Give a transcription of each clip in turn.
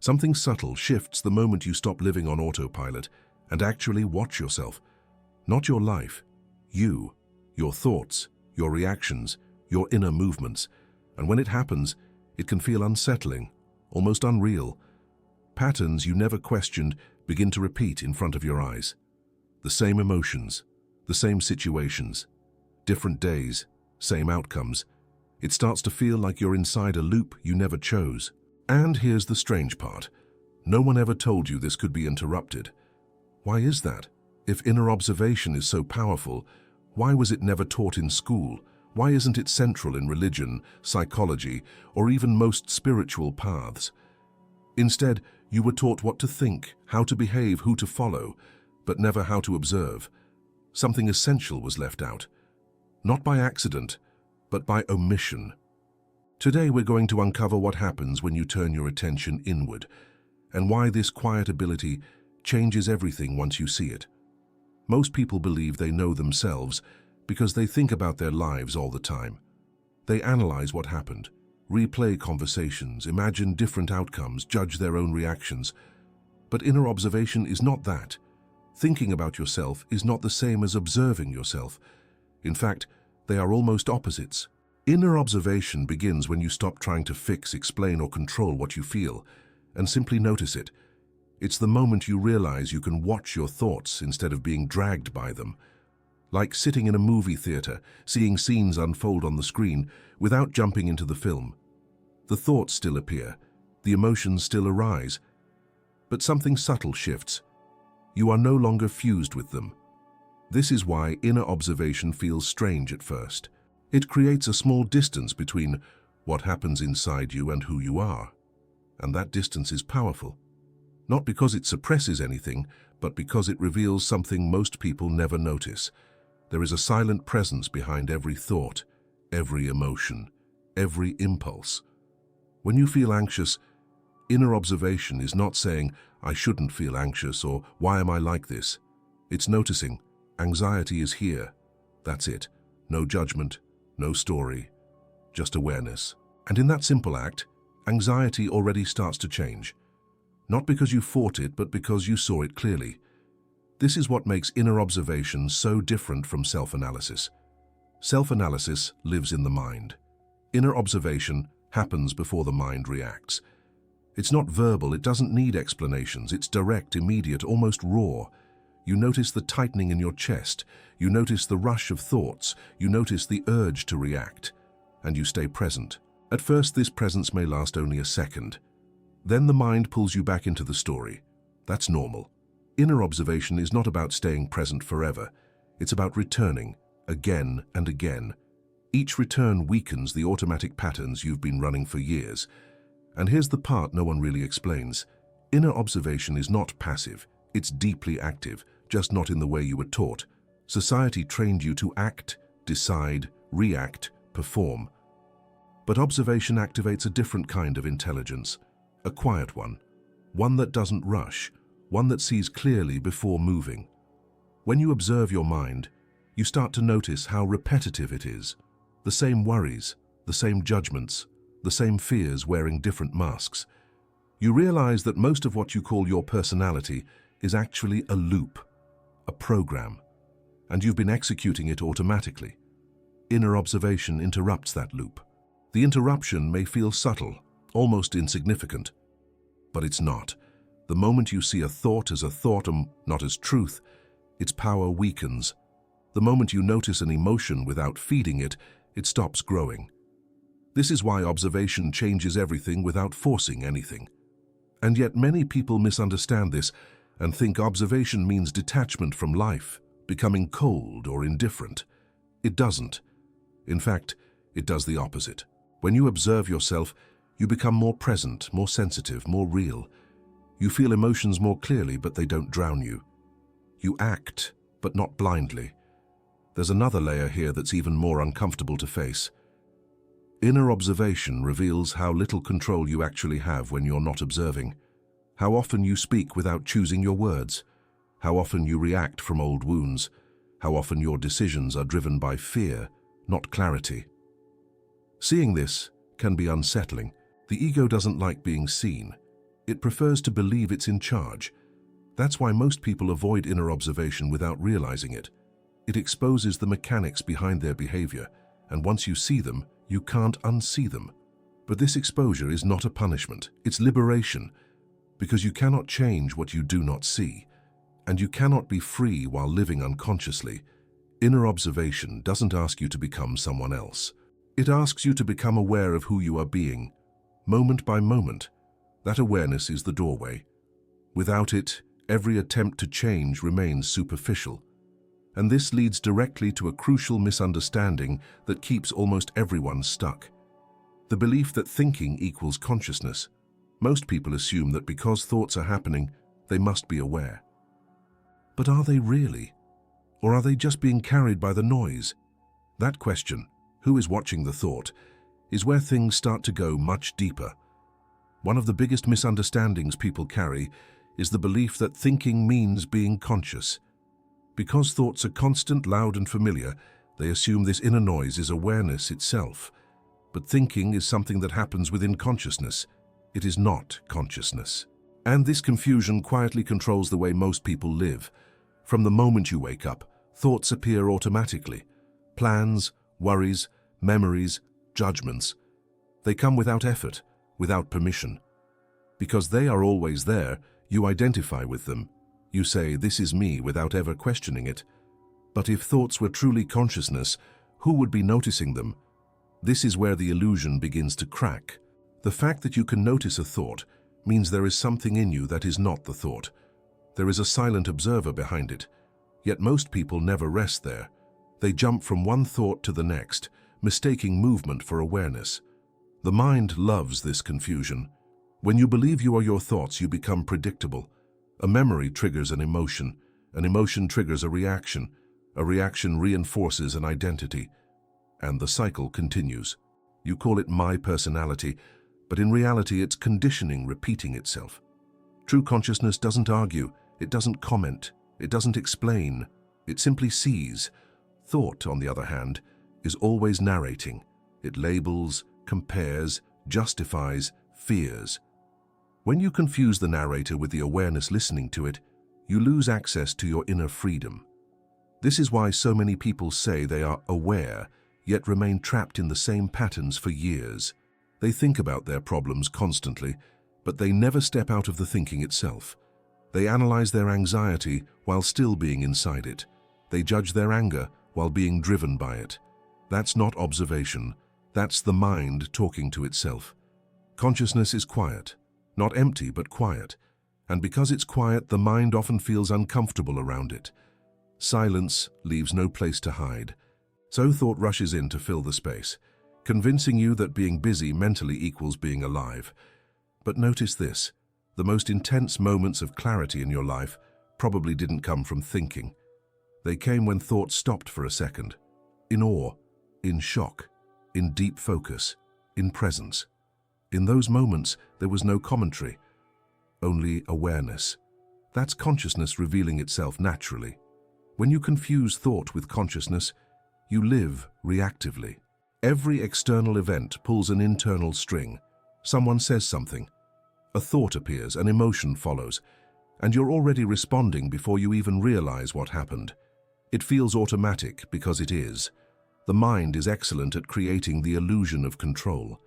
Something subtle shifts the moment you stop living on autopilot and actually watch yourself. Not your life, you, your thoughts, your reactions, your inner movements. And when it happens, it can feel unsettling, almost unreal. Patterns you never questioned begin to repeat in front of your eyes. The same emotions, the same situations, different days, same outcomes. It starts to feel like you're inside a loop you never chose. And here's the strange part. No one ever told you this could be interrupted. Why is that? If inner observation is so powerful, why was it never taught in school? Why isn't it central in religion, psychology, or even most spiritual paths? Instead, you were taught what to think, how to behave, who to follow, but never how to observe. Something essential was left out. Not by accident, but by omission. Today we're going to uncover what happens when you turn your attention inward, and why this quiet ability changes everything once you see it. Most people believe they know themselves because they think about their lives all the time. They analyze what happened, replay conversations, imagine different outcomes, judge their own reactions. But inner observation is not that. Thinking about yourself is not the same as observing yourself. In fact, they are almost opposites. Inner observation begins when you stop trying to fix, explain, or control what you feel, and simply notice it. It's the moment you realize you can watch your thoughts instead of being dragged by them. Like sitting in a movie theater, seeing scenes unfold on the screen without jumping into the film. The thoughts still appear, the emotions still arise, but something subtle shifts. You are no longer fused with them. This is why inner observation feels strange at first. It creates a small distance between what happens inside you and who you are. And that distance is powerful. Not because it suppresses anything, but because it reveals something most people never notice. There is a silent presence behind every thought, every emotion, every impulse. When you feel anxious, inner observation is not saying, "I shouldn't feel anxious," or "Why am I like this?" It's noticing, anxiety is here. That's it. No judgment, no story, just awareness. And in that simple act, anxiety already starts to change. Not because you fought it, but because you saw it clearly. This is what makes inner observation so different from self-analysis. Self-analysis lives in the mind. Inner observation happens before the mind reacts. It's not verbal, it doesn't need explanations, it's direct, immediate, almost raw. You notice the tightening in your chest, you notice the rush of thoughts, you notice the urge to react, and you stay present. At first, this presence may last only a second. Then the mind pulls you back into the story. That's normal. Inner observation is not about staying present forever. It's about returning, again and again. Each return weakens the automatic patterns you've been running for years. And here's the part no one really explains. Inner observation is not passive, it's deeply active, just not in the way you were taught. Society trained you to act, decide, react, perform. But observation activates a different kind of intelligence, a quiet one that doesn't rush, one that sees clearly before moving. When you observe your mind, you start to notice how repetitive it is. The same worries, the same judgments, the same fears wearing different masks. You realize that most of what you call your personality is actually a loop, a program, and you've been executing it automatically. Inner observation interrupts that loop. The interruption may feel subtle, almost insignificant, but it's not. The moment you see a thought as a thought and not as truth, its power weakens. The moment you notice an emotion without feeding it, it stops growing. This is why observation changes everything without forcing anything. And yet many people misunderstand this and think observation means detachment from life, becoming cold or indifferent. It doesn't. In fact, it does the opposite. When you observe yourself, you become more present, more sensitive, more real. You feel emotions more clearly, but they don't drown you. You act, but not blindly. There's another layer here that's even more uncomfortable to face. Inner observation reveals how little control you actually have when you're not observing. How often you speak without choosing your words. How often you react from old wounds. How often your decisions are driven by fear, not clarity. Seeing this can be unsettling. The ego doesn't like being seen. It prefers to believe it's in charge. That's why most people avoid inner observation without realizing it. It exposes the mechanics behind their behavior, and once you see them, you can't unsee them. But this exposure is not a punishment, it's liberation, because you cannot change what you do not see, and you cannot be free while living unconsciously. Inner observation doesn't ask you to become someone else. It asks you to become aware of who you are being, moment by moment. That awareness is the doorway. Without it, every attempt to change remains superficial. And this leads directly to a crucial misunderstanding that keeps almost everyone stuck. The belief that thinking equals consciousness. Most people assume that because thoughts are happening, they must be aware. But are they really? Or are they just being carried by the noise? That question, who is watching the thought, is where things start to go much deeper. One of the biggest misunderstandings people carry is the belief that thinking means being conscious. Because thoughts are constant, loud, and familiar, they assume this inner noise is awareness itself. But thinking is something that happens within consciousness. It is not consciousness. And this confusion quietly controls the way most people live. From the moment you wake up, thoughts appear automatically. Plans, worries, memories, judgments. They come without effort, without permission. Because they are always there, you identify with them. You say, "This is me," without ever questioning it. But if thoughts were truly consciousness, who would be noticing them? This is where the illusion begins to crack. The fact that you can notice a thought means there is something in you that is not the thought. There is a silent observer behind it. Yet most people never rest there. They jump from one thought to the next, mistaking movement for awareness. The mind loves this confusion. When you believe you are your thoughts, you become predictable. A memory triggers an emotion triggers a reaction reinforces an identity, and the cycle continues. You call it my personality, but in reality it's conditioning repeating itself. True consciousness doesn't argue, it doesn't comment, it doesn't explain, it simply sees. Thought, on the other hand, is always narrating. It labels, compares, justifies, fears. When you confuse the narrator with the awareness listening to it, you lose access to your inner freedom. This is why so many people say they are aware, yet remain trapped in the same patterns for years. They think about their problems constantly, but they never step out of the thinking itself. They analyze their anxiety while still being inside it. They judge their anger while being driven by it. That's not observation. That's the mind talking to itself. Consciousness is quiet. Not empty, but quiet. And because it's quiet, the mind often feels uncomfortable around it. Silence leaves no place to hide. So thought rushes in to fill the space, convincing you that being busy mentally equals being alive. But notice this, the most intense moments of clarity in your life probably didn't come from thinking. They came when thought stopped for a second, in awe, in shock, in deep focus, in presence. In those moments, there was no commentary, only awareness. That's consciousness revealing itself naturally. When you confuse thought with consciousness, you live reactively. Every external event pulls an internal string. Someone says something, a thought appears, an emotion follows, and you're already responding before you even realize what happened. It feels automatic because it is. The mind is excellent at creating the illusion of control.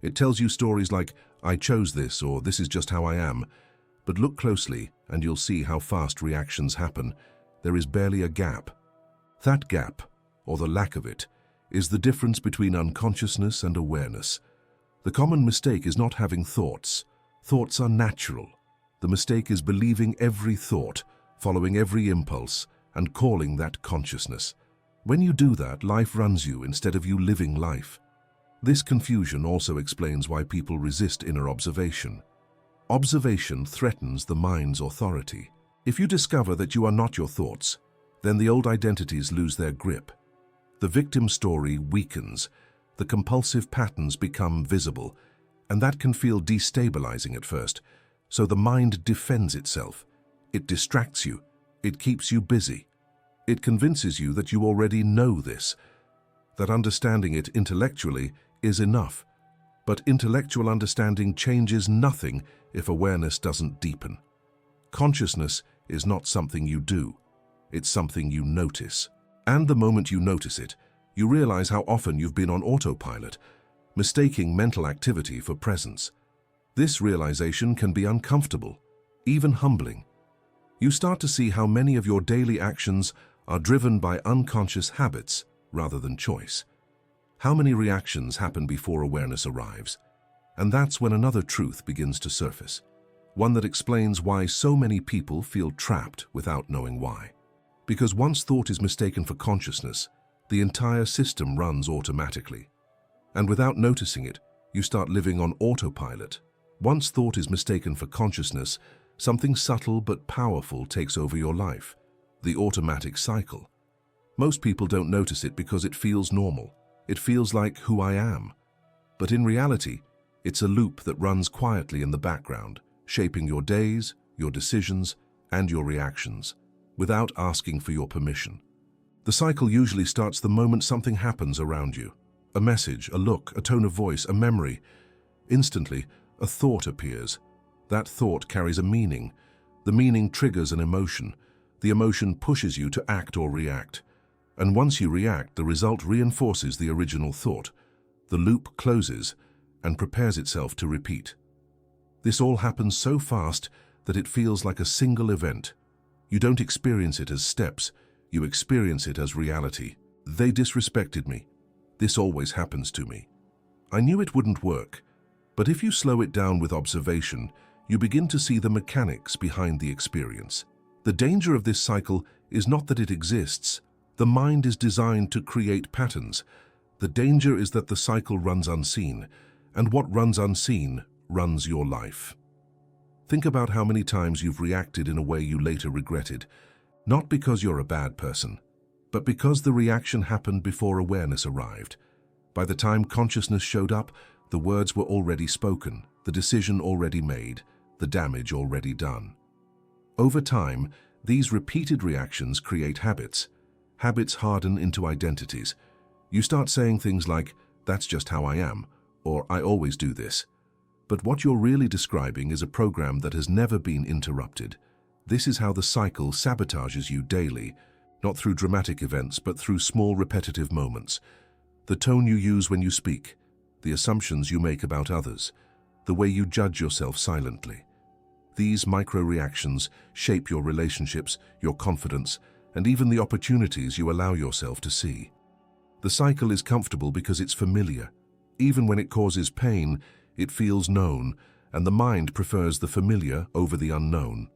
It tells you stories like, "I chose this," or "This is just how I am." But look closely and you'll see how fast reactions happen. There is barely a gap. That gap, or the lack of it, is the difference between unconsciousness and awareness. The common mistake is not having thoughts. Thoughts are natural. The mistake is believing every thought, following every impulse, and calling that consciousness. When you do that, life runs you instead of you living life. This confusion also explains why people resist inner observation. Observation threatens the mind's authority. If you discover that you are not your thoughts, then the old identities lose their grip. The victim story weakens, the compulsive patterns become visible, and that can feel destabilizing at first. So the mind defends itself. It distracts you. It keeps you busy. It convinces you that you already know this, that understanding it intellectually is enough. But intellectual understanding changes nothing if awareness doesn't deepen. Consciousness is not something you do, it's something you notice. And the moment you notice it, you realize how often you've been on autopilot, mistaking mental activity for presence. This realization can be uncomfortable, even humbling. You start to see how many of your daily actions are driven by unconscious habits rather than choice. How many reactions happen before awareness arrives? And that's when another truth begins to surface, one that explains why so many people feel trapped without knowing why. Because once thought is mistaken for consciousness, the entire system runs automatically. And without noticing it, you start living on autopilot. Once thought is mistaken for consciousness, something subtle but powerful takes over your life, the automatic cycle. Most people don't notice it because it feels normal. It feels like who I am. But in reality, it's a loop that runs quietly in the background, shaping your days, your decisions, and your reactions, without asking for your permission. The cycle usually starts the moment something happens around you. A message, a look, a tone of voice, a memory. Instantly, a thought appears. That thought carries a meaning. The meaning triggers an emotion. The emotion pushes you to act or react. And once you react, the result reinforces the original thought. The loop closes and prepares itself to repeat. This all happens so fast that it feels like a single event. You don't experience it as steps, you experience it as reality. They disrespected me. This always happens to me. I knew it wouldn't work, but if you slow it down with observation, you begin to see the mechanics behind the experience. The danger of this cycle is not that it exists. The mind is designed to create patterns. The danger is that the cycle runs unseen, and what runs unseen runs your life. Think about how many times you've reacted in a way you later regretted, not because you're a bad person, but because the reaction happened before awareness arrived. By the time consciousness showed up, the words were already spoken, the decision already made, the damage already done. Over time, these repeated reactions create habits. Habits harden into identities. You start saying things like, "That's just how I am," or "I always do this." But what you're really describing is a program that has never been interrupted. This is how the cycle sabotages you daily, not through dramatic events, but through small repetitive moments. The tone you use when you speak, the assumptions you make about others, the way you judge yourself silently. These micro-reactions shape your relationships, your confidence, and even the opportunities you allow yourself to see. The cycle is comfortable because it's familiar. Even when it causes pain, it feels known, and the mind prefers the familiar over the unknown.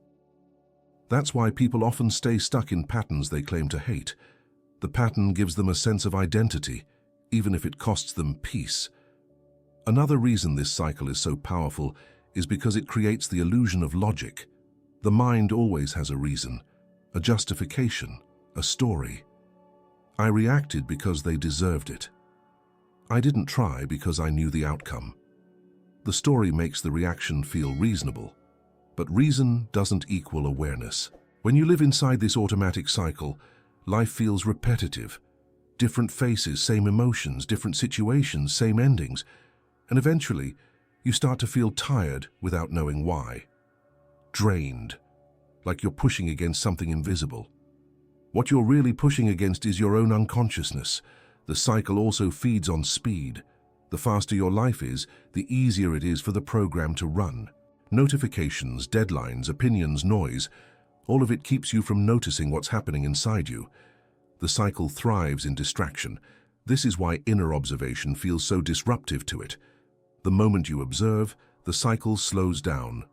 That's why people often stay stuck in patterns they claim to hate. The pattern gives them a sense of identity, even if it costs them peace. Another reason this cycle is so powerful is because it creates the illusion of logic. The mind always has a reason, a justification, a story. I reacted because they deserved it. I didn't try because I knew the outcome. The story makes the reaction feel reasonable, but reason doesn't equal awareness. When you live inside this automatic cycle, life feels repetitive. Different faces, same emotions, different situations, same endings, and eventually, you start to feel tired without knowing why. Drained, like you're pushing against something invisible. What you're really pushing against is your own unconsciousness. The cycle also feeds on speed. The faster your life is, the easier it is for the program to run. Notifications, deadlines, opinions, noise, all of it keeps you from noticing what's happening inside you. The cycle thrives in distraction. This is why inner observation feels so disruptive to it. The moment you observe, the cycle slows down.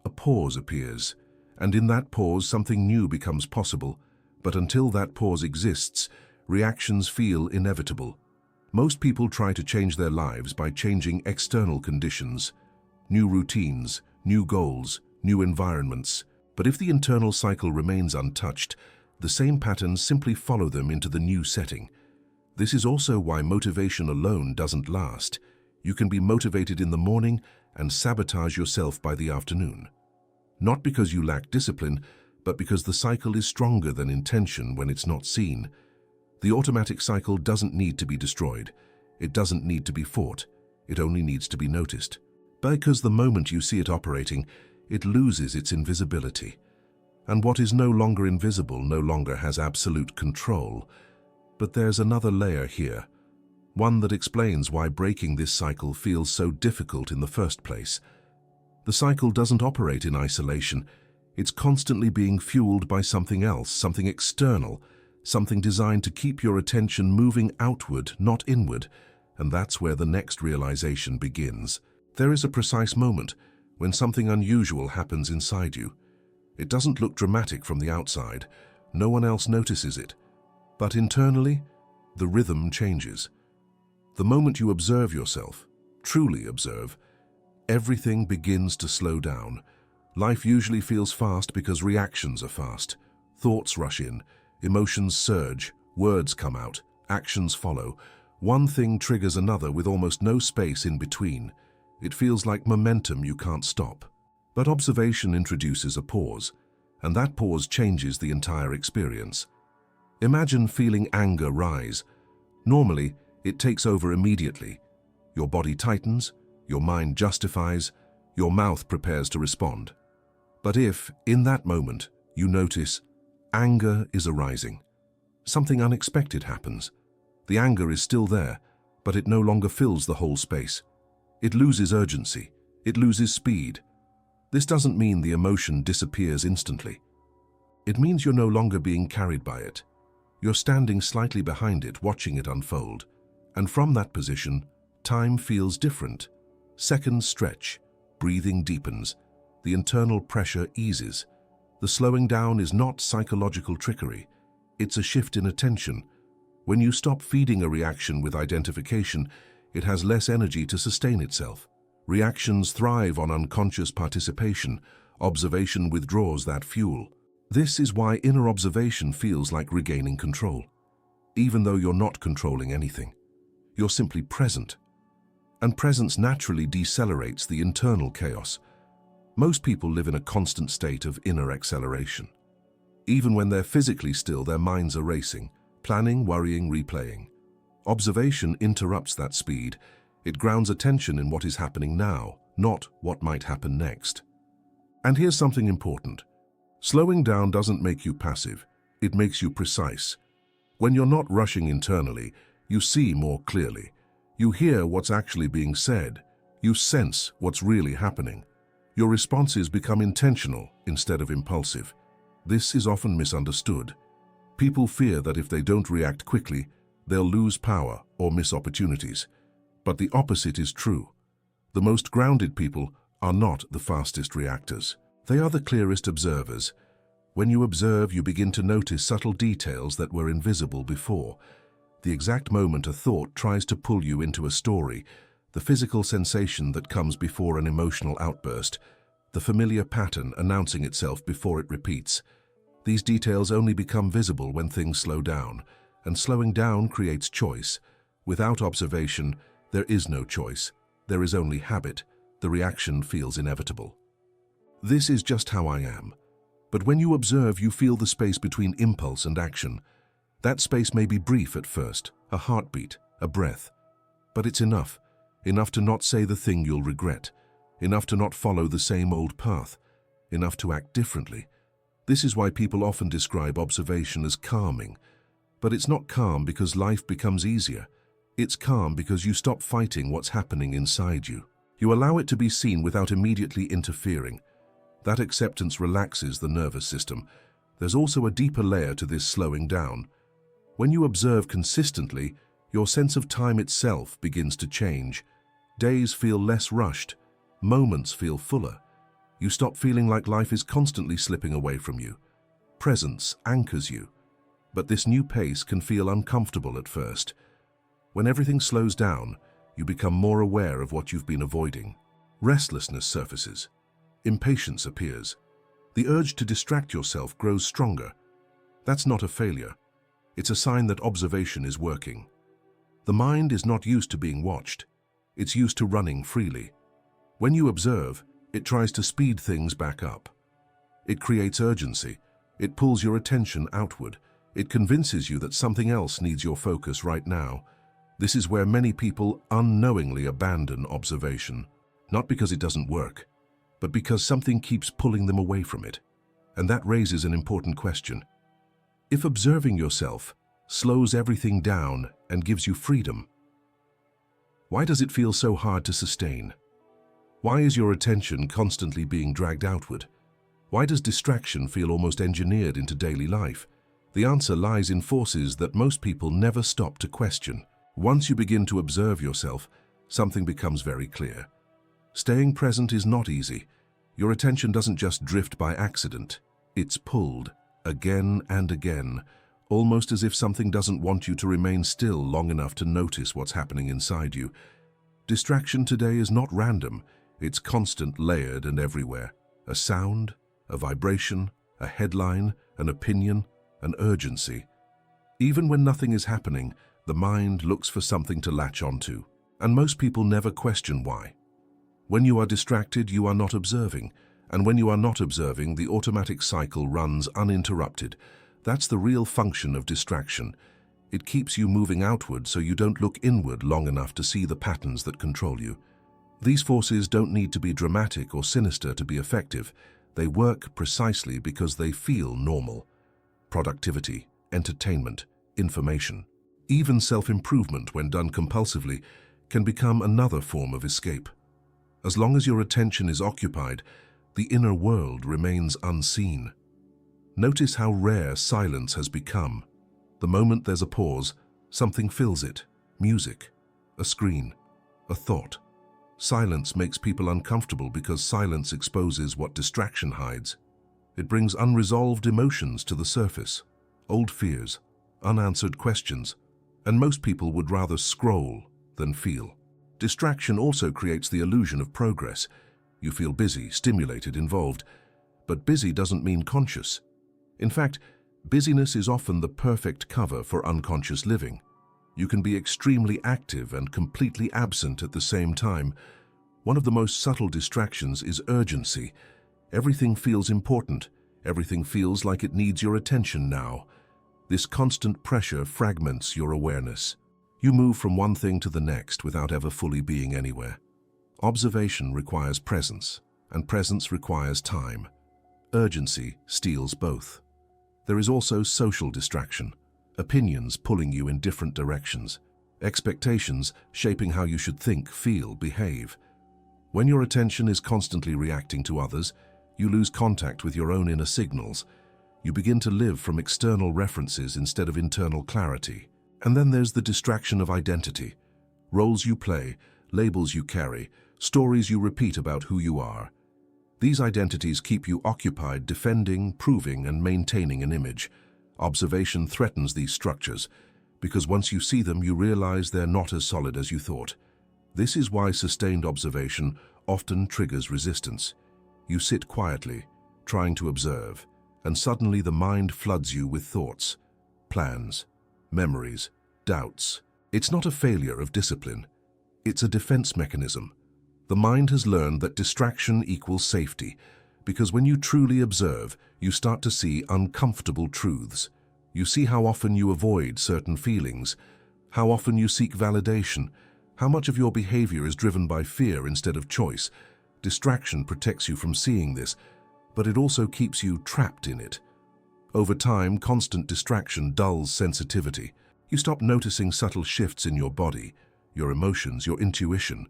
A pause appears, and in that pause something new becomes possible. But until that pause exists, reactions feel inevitable. Most people try to change their lives by changing external conditions, new routines, new goals, new environments. But if the internal cycle remains untouched, the same patterns simply follow them into the new setting. This is also why motivation alone doesn't last. You can be motivated in the morning and sabotage yourself by the afternoon. Not because you lack discipline, but because the cycle is stronger than intention when it's not seen. The automatic cycle doesn't need to be destroyed. It doesn't need to be fought. It only needs to be noticed. Because the moment you see it operating, it loses its invisibility. And what is no longer invisible no longer has absolute control. But there's another layer here, one that explains why breaking this cycle feels so difficult in the first place. The cycle doesn't operate in isolation. It's constantly being fueled by something else, something external, something designed to keep your attention moving outward, not inward. And that's where the next realization begins. There is a precise moment when something unusual happens inside you. It doesn't look dramatic from the outside. No one else notices it. But internally, the rhythm changes. The moment you observe yourself, truly observe, everything begins to slow down. Life usually feels fast because reactions are fast. Thoughts rush in, emotions surge, words come out, actions follow. One thing triggers another with almost no space in between. It feels like momentum you can't stop. But observation introduces a pause, and that pause changes the entire experience. Imagine feeling anger rise. Normally, it takes over immediately. Your body tightens, your mind justifies, your mouth prepares to respond. But if, in that moment, you notice anger is arising, something unexpected happens. The anger is still there, but it no longer fills the whole space. It loses urgency, it loses speed. This doesn't mean the emotion disappears instantly. It means you're no longer being carried by it. You're standing slightly behind it, watching it unfold. And from that position, time feels different. Seconds stretch, breathing deepens, the internal pressure eases. The slowing down is not psychological trickery. It's a shift in attention. When you stop feeding a reaction with identification, it has less energy to sustain itself. Reactions thrive on unconscious participation. Observation withdraws that fuel. This is why inner observation feels like regaining control. Even though you're not controlling anything, you're simply present. And presence naturally decelerates the internal chaos. Most people live in a constant state of inner acceleration. Even when they're physically still, their minds are racing, planning, worrying, replaying. Observation interrupts that speed. It grounds attention in what is happening now, not what might happen next. And here's something important. Slowing down doesn't make you passive. It makes you precise. When you're not rushing internally, you see more clearly. You hear what's actually being said. You sense what's really happening. Your responses become intentional instead of impulsive. This is often misunderstood. People fear that if they don't react quickly, they'll lose power or miss opportunities. But the opposite is true. The most grounded people are not the fastest reactors. They are the clearest observers. When you observe, you begin to notice subtle details that were invisible before. The exact moment a thought tries to pull you into a story, the physical sensation that comes before an emotional outburst, the familiar pattern announcing itself before it repeats. These details only become visible when things slow down, and slowing down creates choice. Without observation, there is no choice. There is only habit. The reaction feels inevitable. This is just how I am. But when you observe, you feel the space between impulse and action. That space may be brief at first, a heartbeat, a breath. But it's enough. Enough to not say the thing you'll regret. Enough to not follow the same old path. Enough to act differently. This is why people often describe observation as calming. But it's not calm because life becomes easier. It's calm because you stop fighting what's happening inside you. You allow it to be seen without immediately interfering. That acceptance relaxes the nervous system. There's also a deeper layer to this slowing down. When you observe consistently, your sense of time itself begins to change. Days feel less rushed. Moments feel fuller. You stop feeling like life is constantly slipping away from you. Presence anchors you. But this new pace can feel uncomfortable at first. When everything slows down, you become more aware of what you've been avoiding. Restlessness surfaces. Impatience appears. The urge to distract yourself grows stronger. That's not a failure. It's a sign that observation is working. The mind is not used to being watched. It's used to running freely. When you observe, it tries to speed things back up. It creates urgency. It pulls your attention outward. It convinces you that something else needs your focus right now. This is where many people unknowingly abandon observation. not because it doesn't work, but because something keeps pulling them away from it. And that raises an important question. If observing yourself slows everything down and gives you freedom, why does it feel so hard to sustain? Why is your attention constantly being dragged outward? Why does distraction feel almost engineered into daily life? The answer lies in forces that most people never stop to question. Once you begin to observe yourself, something becomes very clear. Staying present is not easy. Your attention doesn't just drift by accident. It's pulled, again and again, almost as if something doesn't want you to remain still long enough to notice what's happening inside you. Distraction today is not random. It's constant, layered, and everywhere. A sound, a vibration, a headline, an opinion, an urgency. Even when nothing is happening, the mind looks for something to latch onto. And most people never question why. When you are distracted, you are not observing. And when you are not observing, the automatic cycle runs uninterrupted. That's the real function of distraction. It keeps you moving outward so you don't look inward long enough to see the patterns that control you. These forces don't need to be dramatic or sinister to be effective. They work precisely because they feel normal. Productivity, entertainment, information, even self-improvement when done compulsively can become another form of escape. As long as your attention is occupied, the inner world remains unseen. Notice how rare silence has become. The moment there's a pause, something fills it. Music, a screen, a thought. Silence makes people uncomfortable because silence exposes what distraction hides. It brings unresolved emotions to the surface, old fears, unanswered questions, and most people would rather scroll than feel. Distraction also creates the illusion of progress. You feel busy, stimulated, involved, but busy doesn't mean conscious. In fact, busyness is often the perfect cover for unconscious living. You can be extremely active and completely absent at the same time. One of the most subtle distractions is urgency. Everything feels important. Everything feels like it needs your attention now. This constant pressure fragments your awareness. You move from one thing to the next without ever fully being anywhere. Observation requires presence, and presence requires time. Urgency steals both. There is also social distraction, opinions pulling you in different directions, expectations shaping how you should think, feel, behave. When your attention is constantly reacting to others, you lose contact with your own inner signals. You begin to live from external references instead of internal clarity. And then there's the distraction of identity. Roles you play, labels you carry, stories you repeat about who you are. These identities keep you occupied defending, proving, and maintaining an image. Observation threatens these structures, because once you see them, you realize they're not as solid as you thought. This is why sustained observation often triggers resistance. You sit quietly, trying to observe, and suddenly the mind floods you with thoughts, plans, memories, doubts. It's not a failure of discipline. It's a defense mechanism. The mind has learned that distraction equals safety, because when you truly observe, you start to see uncomfortable truths. You see how often you avoid certain feelings, how often you seek validation, how much of your behavior is driven by fear instead of choice. Distraction protects you from seeing this, but it also keeps you trapped in it. Over time, constant distraction dulls sensitivity. You stop noticing subtle shifts in your body, your emotions, your intuition.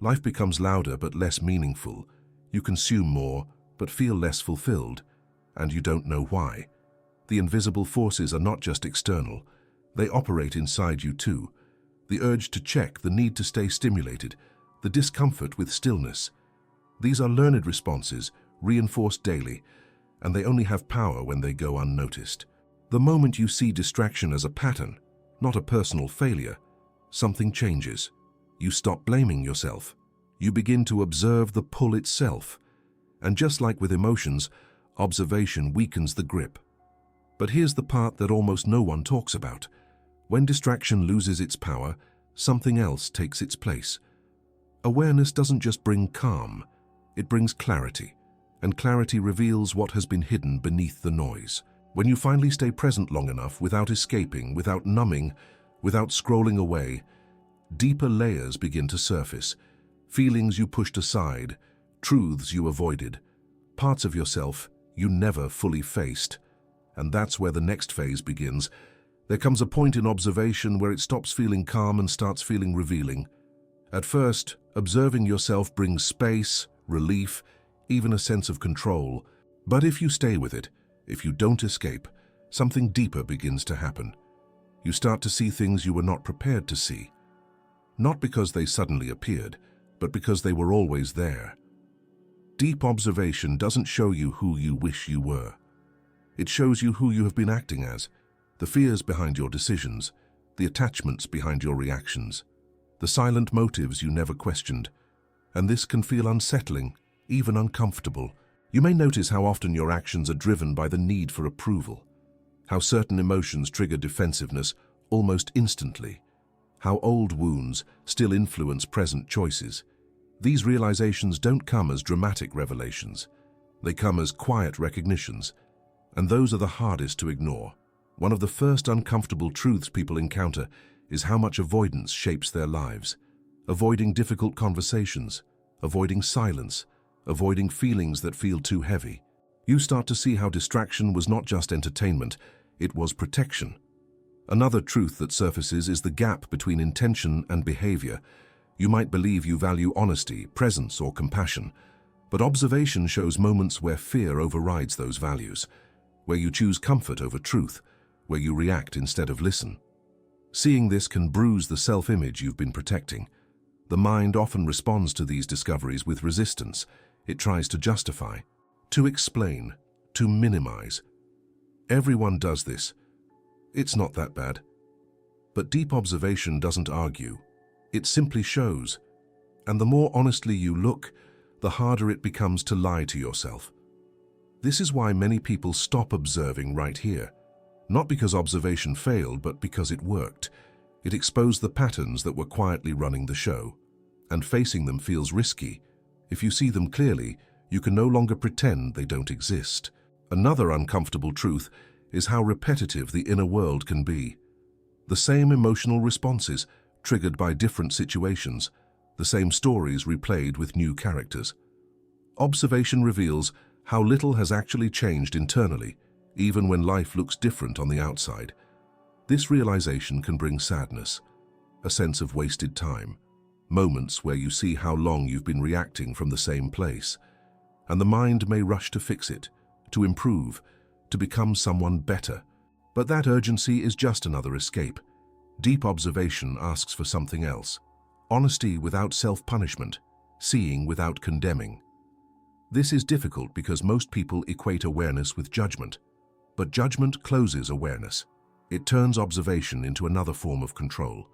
Life becomes louder but less meaningful. You consume more but feel less fulfilled, and you don't know why. The invisible forces are not just external. They operate inside you too. The urge to check, the need to stay stimulated, the discomfort with stillness. These are learned responses, reinforced daily, and they only have power when they go unnoticed. The moment you see distraction as a pattern, not a personal failure, something changes. You stop blaming yourself. You begin to observe the pull itself. And just like with emotions, observation weakens the grip. But here's the part that almost no one talks about. When distraction loses its power, something else takes its place. Awareness doesn't just bring calm, it brings clarity. And clarity reveals what has been hidden beneath the noise. When you finally stay present long enough, without escaping, without numbing, without scrolling away, deeper layers begin to surface. feelings you pushed aside, truths you avoided, parts of yourself you never fully faced. And that's where the next phase begins. There comes a point in observation where it stops feeling calm and starts feeling revealing. At first, observing yourself brings space, relief, even a sense of control. But if you stay with it, if you don't escape, something deeper begins to happen. You start to see things you were not prepared to see. Not because they suddenly appeared, but because they were always there. Deep observation doesn't show you who you wish you were. It shows you who you have been acting as, the fears behind your decisions, the attachments behind your reactions, the silent motives you never questioned. And this can feel unsettling, even uncomfortable. You may notice how often your actions are driven by the need for approval, how certain emotions trigger defensiveness almost instantly, how old wounds still influence present choices. These realizations don't come as dramatic revelations. They come as quiet recognitions, and those are the hardest to ignore. One of the first uncomfortable truths people encounter is how much avoidance shapes their lives. Avoiding difficult conversations, avoiding silence, avoiding feelings that feel too heavy. You start to see how distraction was not just entertainment, it was protection. Another truth that surfaces is the gap between intention and behavior. You might believe you value honesty, presence, or compassion, but observation shows moments where fear overrides those values, where you choose comfort over truth, where you react instead of listen. Seeing this can bruise the self-image you've been protecting. The mind often responds to these discoveries with resistance. It tries to justify, to explain, to minimize. Everyone does this. It's not that bad. But deep observation doesn't argue. It simply shows. And the more honestly you look, the harder it becomes to lie to yourself. This is why many people stop observing right here. Not because observation failed, but because it worked. It exposed the patterns that were quietly running the show. And facing them feels risky. If you see them clearly, you can no longer pretend they don't exist. Another uncomfortable truth is how repetitive the inner world can be. The same emotional responses, triggered by different situations, the same stories replayed with new characters. Observation reveals how little has actually changed internally, even when life looks different on the outside. This realization can bring sadness, a sense of wasted time, moments where you see how long you've been reacting from the same place, and the mind may rush to fix it, to improve, to become someone better. But that urgency is just another escape. Deep observation asks for something else. Honesty without self-punishment, seeing without condemning. This is difficult because most people equate awareness with judgment. But judgment closes awareness. It turns observation into another form of control.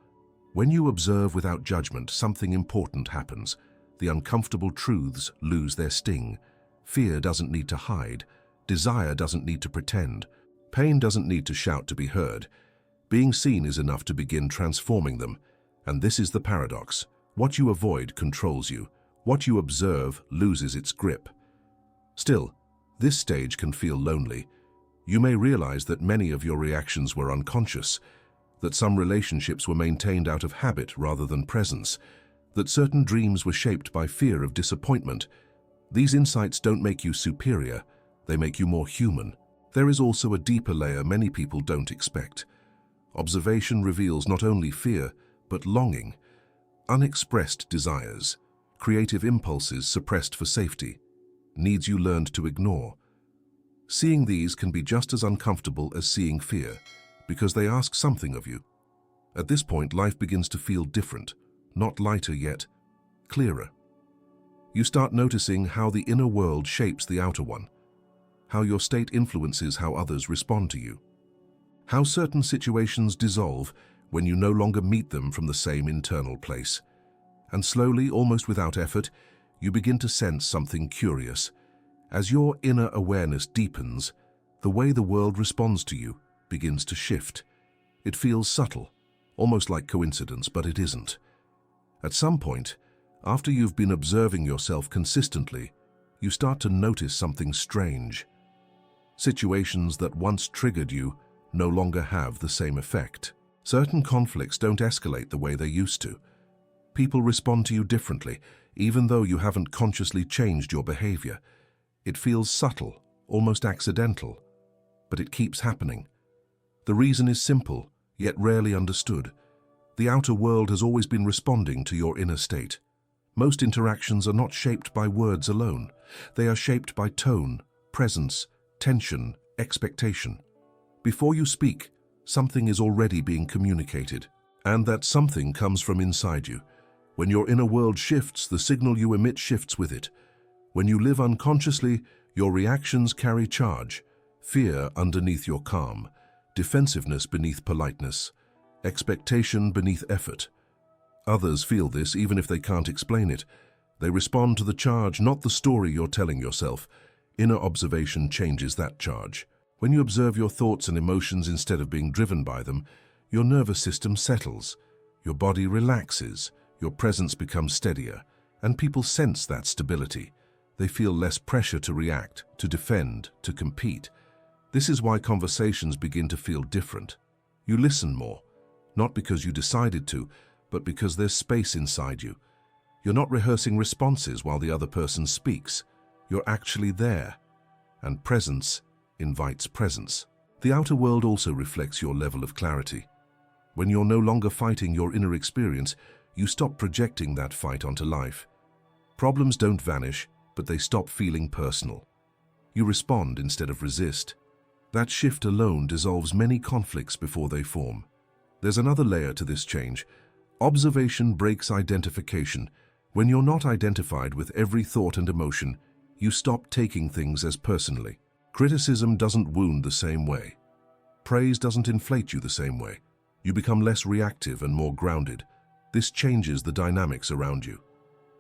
When you observe without judgment, something important happens. The uncomfortable truths lose their sting. Fear doesn't need to hide. Desire doesn't need to pretend. Pain doesn't need to shout to be heard. Being seen is enough to begin transforming them. And this is the paradox. What you avoid controls you. What you observe loses its grip. Still, this stage can feel lonely. You may realize that many of your reactions were unconscious, that some relationships were maintained out of habit rather than presence, that certain dreams were shaped by fear of disappointment. These insights don't make you superior, they make you more human. There is also a deeper layer many people don't expect. Observation reveals not only fear, but longing, unexpressed desires, creative impulses suppressed for safety, needs you learned to ignore. Seeing these can be just as uncomfortable as seeing fear, because they ask something of you. At this point, life begins to feel different, not lighter yet, clearer. You start noticing how the inner world shapes the outer one, how your state influences how others respond to you, how certain situations dissolve when you no longer meet them from the same internal place. And slowly, almost without effort, you begin to sense something curious. As your inner awareness deepens, the way the world responds to you begins to shift. It feels subtle, almost like coincidence, but it isn't. At some point, after you've been observing yourself consistently, you start to notice something strange. Situations that once triggered you no longer have the same effect. Certain conflicts don't escalate the way they used to. People respond to you differently, even though you haven't consciously changed your behavior. It feels subtle, almost accidental, but it keeps happening. The reason is simple, yet rarely understood. The outer world has always been responding to your inner state. Most interactions are not shaped by words alone. They are shaped by tone, presence, tension, expectation. Before you speak, something is already being communicated, and that something comes from inside you. When your inner world shifts, the signal you emit shifts with it. When you live unconsciously, your reactions carry charge. Fear underneath your calm, defensiveness beneath politeness, expectation beneath effort. Others feel this even if they can't explain it. They respond to the charge, not the story you're telling yourself. Inner observation changes that charge. When you observe your thoughts and emotions instead of being driven by them, your nervous system settles, your body relaxes, your presence becomes steadier, and people sense that stability. They feel less pressure to react, to defend, to compete. This is why conversations begin to feel different. You listen more, not because you decided to, but because there's space inside you. You're not rehearsing responses while the other person speaks. You're actually there, and presence invites presence. The outer world also reflects your level of clarity. When you're no longer fighting your inner experience, you stop projecting that fight onto life. Problems don't vanish, but they stop feeling personal. You respond instead of resist. That shift alone dissolves many conflicts before they form. There's another layer to this change. Observation breaks identification. When you're not identified with every thought and emotion, you stop taking things as personally. Criticism doesn't wound the same way. Praise doesn't inflate you the same way. You become less reactive and more grounded. This changes the dynamics around you.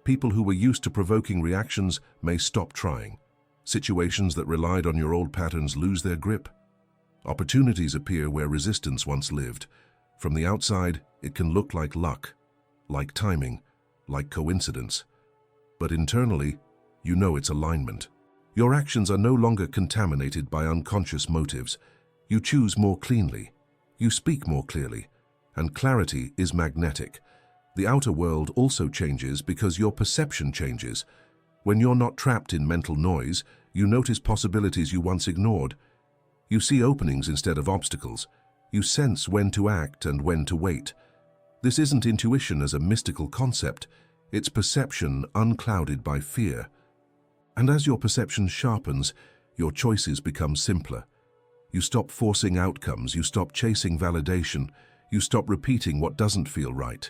People who were used to provoking reactions may stop trying. Situations that relied on your old patterns lose their grip. Opportunities appear where resistance once lived. From the outside, it can look like luck, like timing, like coincidence. But internally, you know it's alignment. Your actions are no longer contaminated by unconscious motives. You choose more cleanly. You speak more clearly. And clarity is magnetic. The outer world also changes because your perception changes. When you're not trapped in mental noise, you notice possibilities you once ignored. You see openings instead of obstacles. You sense when to act and when to wait. This isn't intuition as a mystical concept. It's perception unclouded by fear. And as your perception sharpens, your choices become simpler. You stop forcing outcomes, you stop chasing validation, you stop repeating what doesn't feel right.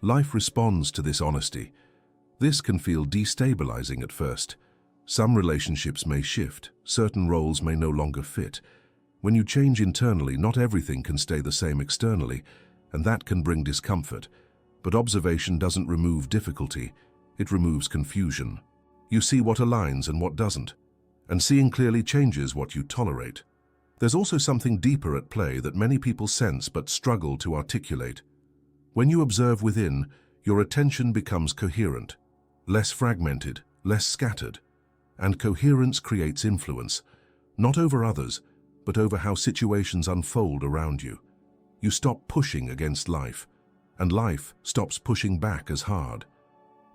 Life responds to this honesty. This can feel destabilizing at first. Some relationships may shift, certain roles may no longer fit. When you change internally, not everything can stay the same externally, and that can bring discomfort. But observation doesn't remove difficulty, it removes confusion. You see what aligns and what doesn't, and seeing clearly changes what you tolerate. There's also something deeper at play that many people sense but struggle to articulate. When you observe within, your attention becomes coherent, less fragmented, less scattered, and coherence creates influence, not over others, but over how situations unfold around you. You stop pushing against life, and life stops pushing back as hard.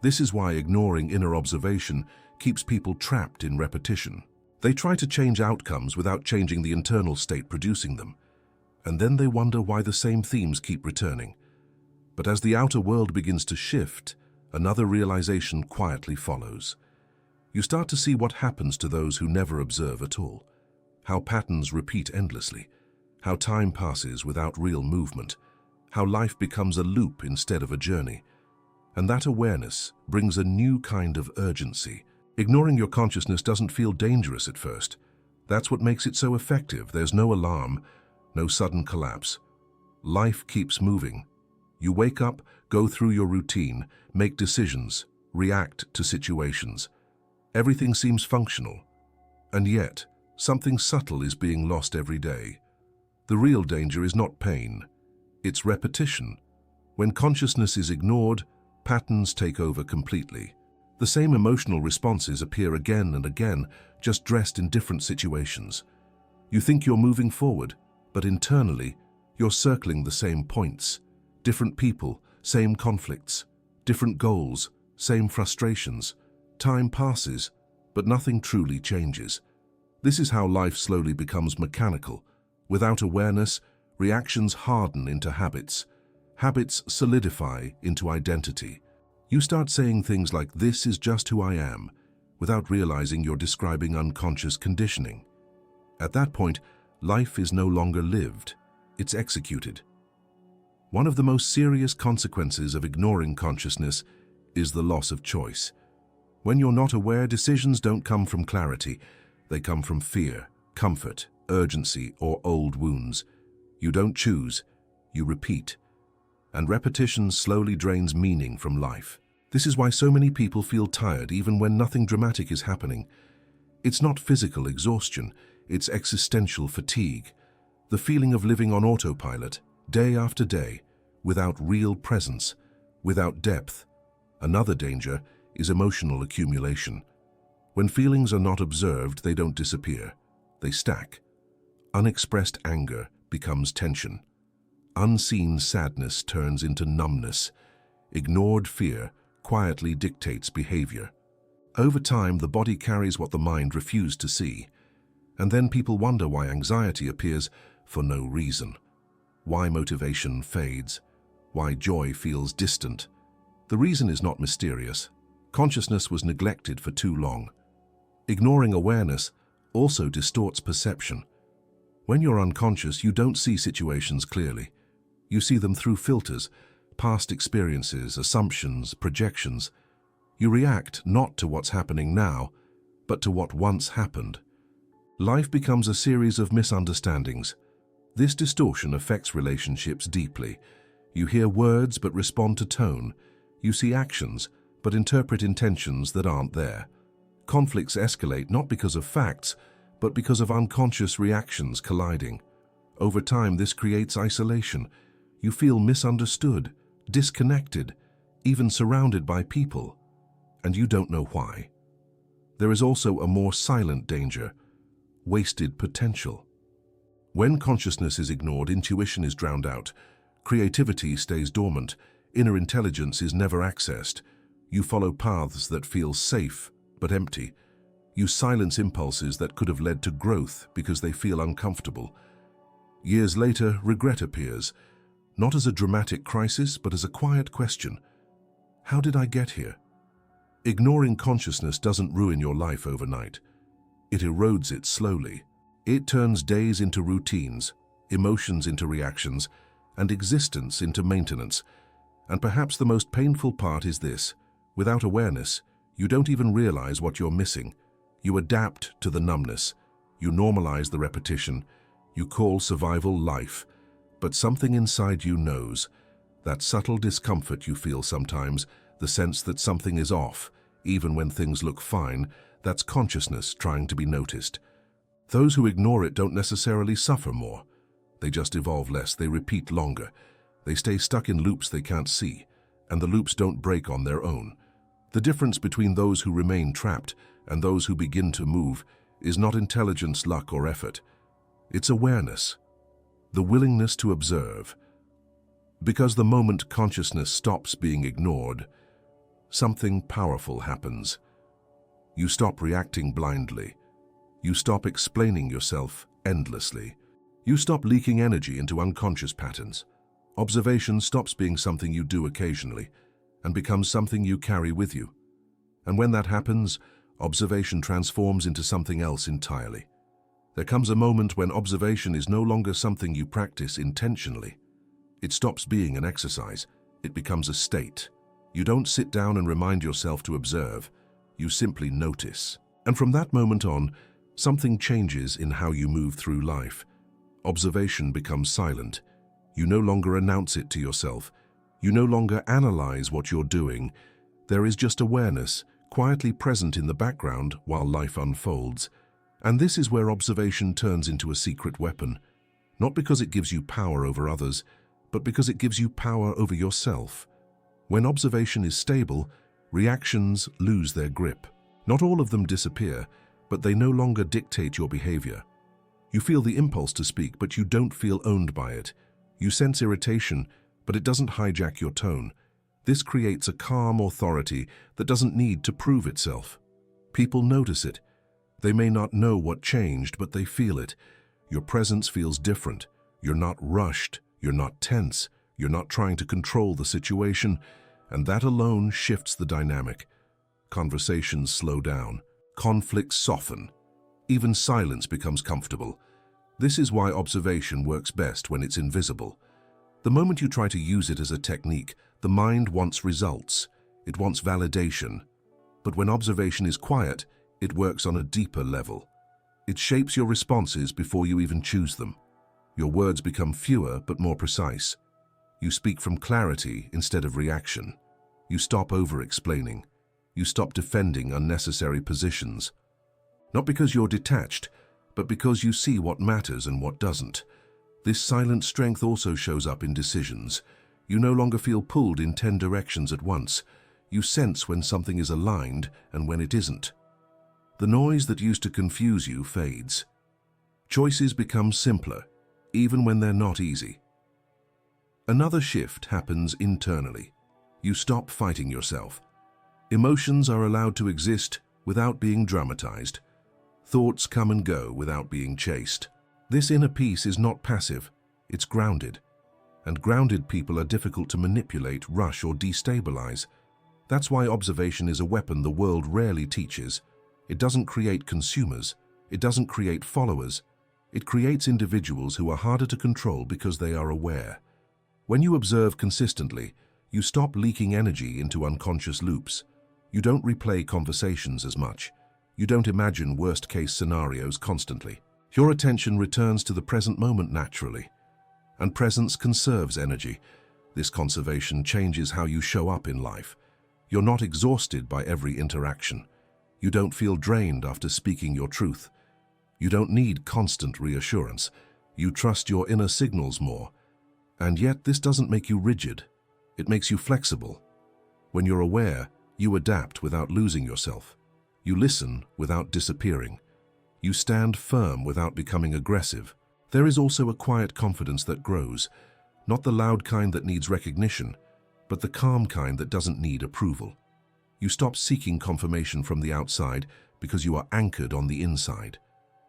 This is why ignoring inner observation keeps people trapped in repetition. They try to change outcomes without changing the internal state producing them, and then they wonder why the same themes keep returning. But as the outer world begins to shift, another realization quietly follows. You start to see what happens to those who never observe at all, how patterns repeat endlessly, how time passes without real movement, how life becomes a loop instead of a journey. And that awareness brings a new kind of urgency. Ignoring your consciousness doesn't feel dangerous at first. That's what makes it so effective. There's no alarm, no sudden collapse. Life keeps moving. You wake up, go through your routine, make decisions, react to situations. Everything seems functional. And yet, something subtle is being lost every day. The real danger is not pain. It's repetition. When consciousness is ignored, patterns take over completely. The same emotional responses appear again and again, just dressed in different situations. You think you're moving forward, but internally, you're circling the same points. Different people, same conflicts. Different goals, same frustrations. Time passes, but nothing truly changes. This is how life slowly becomes mechanical. Without awareness, reactions harden into habits. Habits solidify into identity. You start saying things like, "This is just who I am," without realizing you're describing unconscious conditioning. At that point, life is no longer lived, it's executed. One of the most serious consequences of ignoring consciousness is the loss of choice. When you're not aware, decisions don't come from clarity. They come from fear, comfort, urgency, or old wounds. You don't choose, you repeat. And repetition slowly drains meaning from life. This is why so many people feel tired even when nothing dramatic is happening. It's not physical exhaustion, it's existential fatigue. The feeling of living on autopilot, day after day, without real presence, without depth. Another danger is emotional accumulation. When feelings are not observed, they don't disappear. They stack. Unexpressed anger becomes tension. Unseen sadness turns into numbness. Ignored fear quietly dictates behavior. Over time, the body carries what the mind refused to see. And then people wonder why anxiety appears for no reason. Why motivation fades. Why joy feels distant. The reason is not mysterious. Consciousness was neglected for too long. Ignoring awareness also distorts perception. When you're unconscious, you don't see situations clearly. You see them through filters, past experiences, assumptions, projections. You react not to what's happening now, but to what once happened. Life becomes a series of misunderstandings. This distortion affects relationships deeply. You hear words but respond to tone. You see actions but interpret intentions that aren't there. Conflicts escalate not because of facts, but because of unconscious reactions colliding. Over time, this creates isolation. You feel misunderstood, disconnected, even surrounded by people, and you don't know why. There is also a more silent danger: wasted potential. When consciousness is ignored, intuition is drowned out. Creativity stays dormant. Inner intelligence is never accessed. You follow paths that feel safe but empty. You silence impulses that could have led to growth because they feel uncomfortable. Years later, regret appears, not as a dramatic crisis, but as a quiet question. How did I get here? Ignoring consciousness doesn't ruin your life overnight. It erodes it slowly. It turns days into routines, emotions into reactions, and existence into maintenance. And perhaps the most painful part is this: without awareness, you don't even realize what you're missing. You adapt to the numbness. You normalize the repetition. You call survival life. But something inside you knows. That subtle discomfort you feel sometimes, the sense that something is off, even when things look fine, that's consciousness trying to be noticed. Those who ignore it don't necessarily suffer more. They just evolve less, they repeat longer. They stay stuck in loops they can't see, and the loops don't break on their own. The difference between those who remain trapped and those who begin to move is not intelligence, luck, or effort. It's awareness, the willingness to observe. Because the moment consciousness stops being ignored, something powerful happens. You stop reacting blindly. You stop explaining yourself endlessly. You stop leaking energy into unconscious patterns. Observation stops being something you do occasionally and becomes something you carry with you. And when that happens, observation transforms into something else entirely. There comes a moment when observation is no longer something you practice intentionally. It stops being an exercise. It becomes a state. You don't sit down and remind yourself to observe. You simply notice. And from that moment on, something changes in how you move through life. Observation becomes silent. You no longer announce it to yourself. You no longer analyze what you're doing. There is just awareness, quietly present in the background while life unfolds. And this is where observation turns into a secret weapon. Not because it gives you power over others, but because it gives you power over yourself. When observation is stable, reactions lose their grip. Not all of them disappear, but they no longer dictate your behavior. You feel the impulse to speak, but you don't feel owned by it. You sense irritation, but it doesn't hijack your tone. This creates a calm authority that doesn't need to prove itself. People notice it. They may not know what changed, but they feel it. Your presence feels different. You're not rushed. You're not tense. You're not trying to control the situation, and that alone shifts the dynamic. Conversations slow down. Conflicts soften. Even silence becomes comfortable. This is why observation works best when it's invisible. The moment you try to use it as a technique, the mind wants results. It wants validation. But when observation is quiet, it works on a deeper level. It shapes your responses before you even choose them. Your words become fewer but more precise. You speak from clarity instead of reaction. You stop over-explaining. You stop defending unnecessary positions. Not because you're detached, but because you see what matters and what doesn't. This silent strength also shows up in decisions. You no longer feel pulled in 10 directions at once. You sense when something is aligned and when it isn't. The noise that used to confuse you fades. Choices become simpler, even when they're not easy. Another shift happens internally. You stop fighting yourself. Emotions are allowed to exist without being dramatized. Thoughts come and go without being chased. This inner peace is not passive, it's grounded. And grounded people are difficult to manipulate, rush, or destabilize. That's why observation is a weapon the world rarely teaches. It doesn't create consumers. It doesn't create followers. It creates individuals who are harder to control because they are aware. When you observe consistently, you stop leaking energy into unconscious loops. You don't replay conversations as much. You don't imagine worst-case scenarios constantly. Your attention returns to the present moment naturally. And presence conserves energy. This conservation changes how you show up in life. You're not exhausted by every interaction. You don't feel drained after speaking your truth. You don't need constant reassurance. You trust your inner signals more. And yet this doesn't make you rigid. It makes you flexible. When you're aware, you adapt without losing yourself. You listen without disappearing. You stand firm without becoming aggressive. There is also a quiet confidence that grows, not the loud kind that needs recognition, but the calm kind that doesn't need approval. You stop seeking confirmation from the outside because you are anchored on the inside.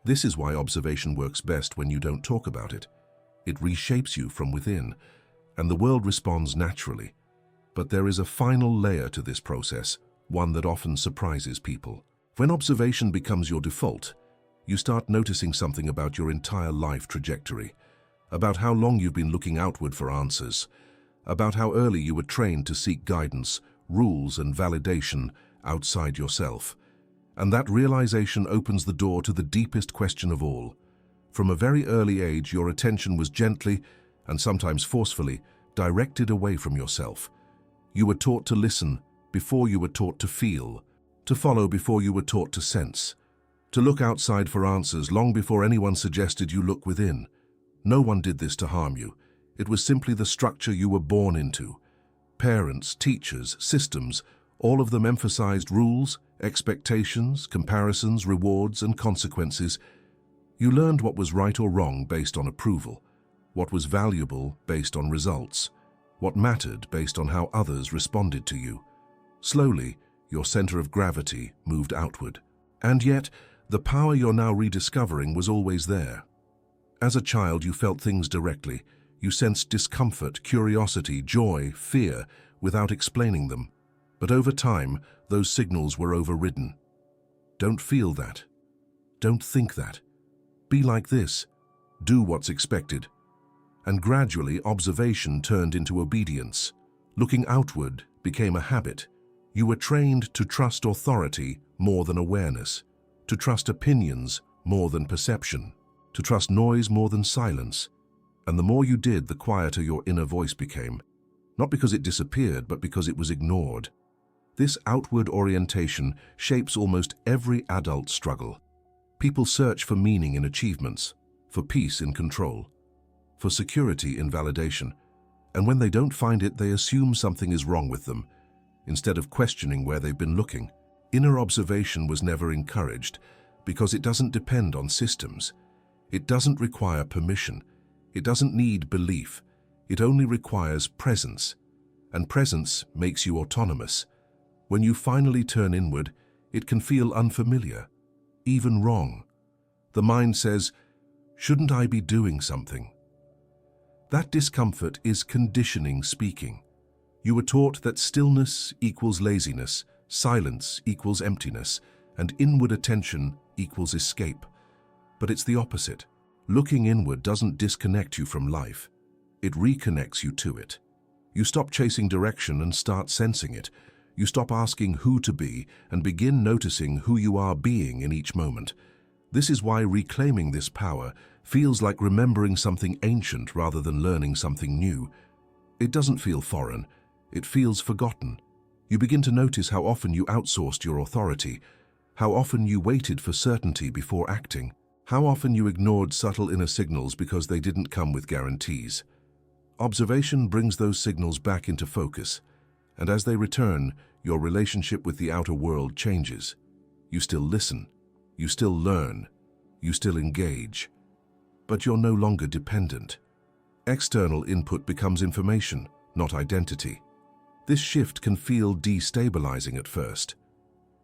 This is why observation works best when you don't talk about it. It reshapes you from within, and the world responds naturally. But there is a final layer to this process, one that often surprises people. When observation becomes your default, you start noticing something about your entire life trajectory, about how long you've been looking outward for answers, about how early you were trained to seek guidance, rules, and validation outside yourself. And that realization opens the door to the deepest question of all. From a very early age, your attention was gently, and sometimes forcefully, directed away from yourself. You were taught to listen before you were taught to feel, to follow before you were taught to sense, to look outside for answers long before anyone suggested you look within. No one did this to harm you. It was simply the structure you were born into. Parents, teachers, systems, all of them emphasized rules, expectations, comparisons, rewards, and consequences. You learned what was right or wrong based on approval, what was valuable based on results, what mattered based on how others responded to you. Slowly, your center of gravity moved outward. And yet, the power you're now rediscovering was always there. As a child, you felt things directly. You sensed discomfort, curiosity, joy, fear, without explaining them. But over time, those signals were overridden. Don't feel that. Don't think that. Be like this. Do what's expected. And gradually, observation turned into obedience. Looking outward became a habit. You were trained to trust authority more than awareness, to trust opinions more than perception, to trust noise more than silence. And the more you did, the quieter your inner voice became. Not because it disappeared, but because it was ignored. This outward orientation shapes almost every adult struggle. People search for meaning in achievements, for peace in control, for security in validation. And when they don't find it, they assume something is wrong with them, instead of questioning where they've been looking. Inner observation was never encouraged because it doesn't depend on systems. It doesn't require permission. It doesn't need belief. It only requires presence. And presence makes you autonomous. When you finally turn inward, it can feel unfamiliar, even wrong. The mind says, "Shouldn't I be doing something?" That discomfort is conditioning speaking. You were taught that stillness equals laziness, silence equals emptiness, and inward attention equals escape. But it's the opposite. Looking inward doesn't disconnect you from life. It reconnects you to it. You stop chasing direction and start sensing it. You stop asking who to be and begin noticing who you are being in each moment. This is why reclaiming this power feels like remembering something ancient rather than learning something new. It doesn't feel foreign. It feels forgotten. You begin to notice how often you outsourced your authority, how often you waited for certainty before acting, how often you ignored subtle inner signals because they didn't come with guarantees. Observation brings those signals back into focus, and as they return, your relationship with the outer world changes. You still listen, you still learn, you still engage, but you're no longer dependent. External input becomes information, not identity. This shift can feel destabilizing at first.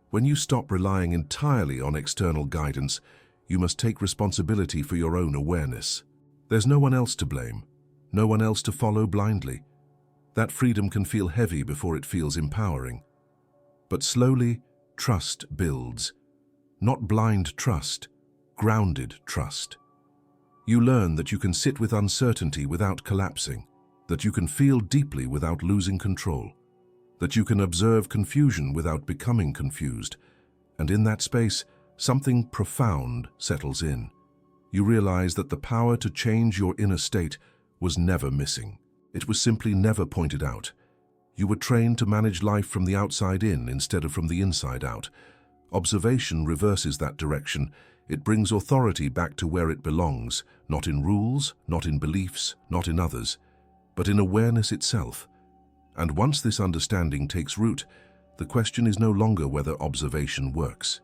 When you stop relying entirely on external guidance, you must take responsibility for your own awareness. There's no one else to blame, no one else to follow blindly. That freedom can feel heavy before it feels empowering. But slowly, trust builds. Not blind trust, grounded trust. You learn that you can sit with uncertainty without collapsing, that you can feel deeply without losing control, that you can observe confusion without becoming confused. And in that space, something profound settles in. You realize that the power to change your inner state was never missing. It was simply never pointed out. You were trained to manage life from the outside in instead of from the inside out. Observation reverses that direction. It brings authority back to where it belongs, not in rules, not in beliefs, not in others, but in awareness itself. And once this understanding takes root, the question is no longer whether observation works.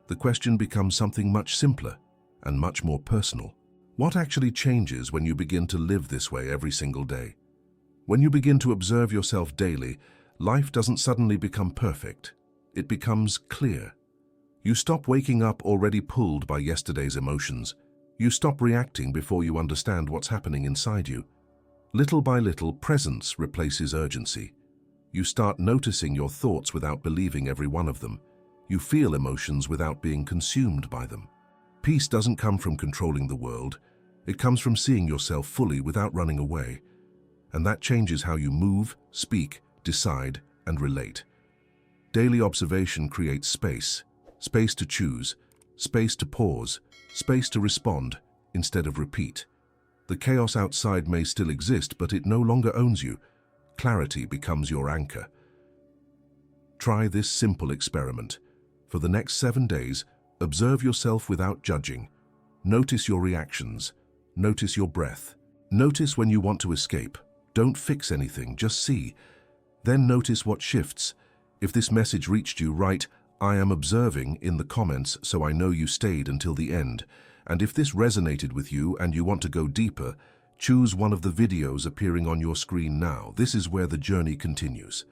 The question becomes something much simpler and much more personal. What actually changes when you begin to live this way every single day? When you begin to observe yourself daily, life doesn't suddenly become perfect. It becomes clear. You stop waking up already pulled by yesterday's emotions. You stop reacting before you understand what's happening inside you. Little by little, presence replaces urgency. You start noticing your thoughts without believing every one of them. You feel emotions without being consumed by them. Peace doesn't come from controlling the world. It comes from seeing yourself fully without running away. And that changes how you move, speak, decide, and relate. Daily observation creates space. Space to choose, space to pause, space to respond instead of repeat. The chaos outside may still exist, but it no longer owns you. Clarity becomes your anchor. Try this simple experiment. For the next 7 days, observe yourself without judging. Notice your reactions. Notice your breath. Notice when you want to escape. Don't fix anything, just see. Then notice what shifts. If this message reached you, write, "I am observing" in the comments so I know you stayed until the end. And if this resonated with you and you want to go deeper, choose one of the videos appearing on your screen now. This is where the journey continues.